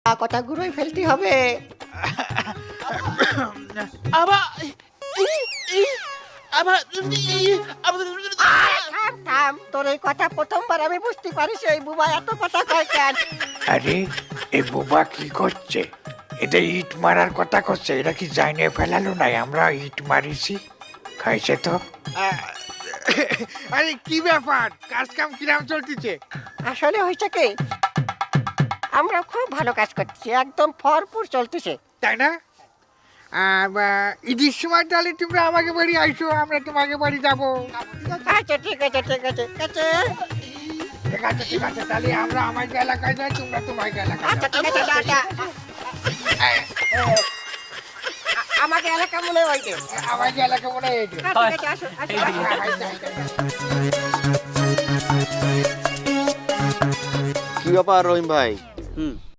কথাগুলোই ফেলতে হবে। আবার আবার থাম থাম, তোর এই কথা প্রথমবার আমি বুঝতে পারি সেই বুবা এত কথা কয় কেন। আরে এ বোবা কি করছে? এটা ইট মারার কথা করছে। এটা কি জানিয়ে ফেলালো নাই আমরা ইট মারিছি? খাইছে তো। আরে কি ব্যাপার, কাজ কাম কিরাম চলতেছে? আসলে হয়েছে কি, আমরা খুব ভালো কাজ করছি, একদম ভরপুর চলতেছে। তাই না? ঈদের সময় তাহলে তোমরা আমাকে বাড়ি আইসো, আমরা তোমাকে বাড়ি যাবো। আচ্ছা ঠিক আছে ঠিক আছে ঠিক আছে। ঠিক আছে, তাহলে আমরা আমাকে এলাকায় যাই, তোমরা তোমাকে এলাকায় আচ্ছা যাও। ঠিক আছে দাদা, আমাকে এলাকা মনে হইছে। আমাকে এলাকা মনে হয় এইটা। ঠিক আছে, আসো আসো। কি ব্যাপার রহিম ভাই?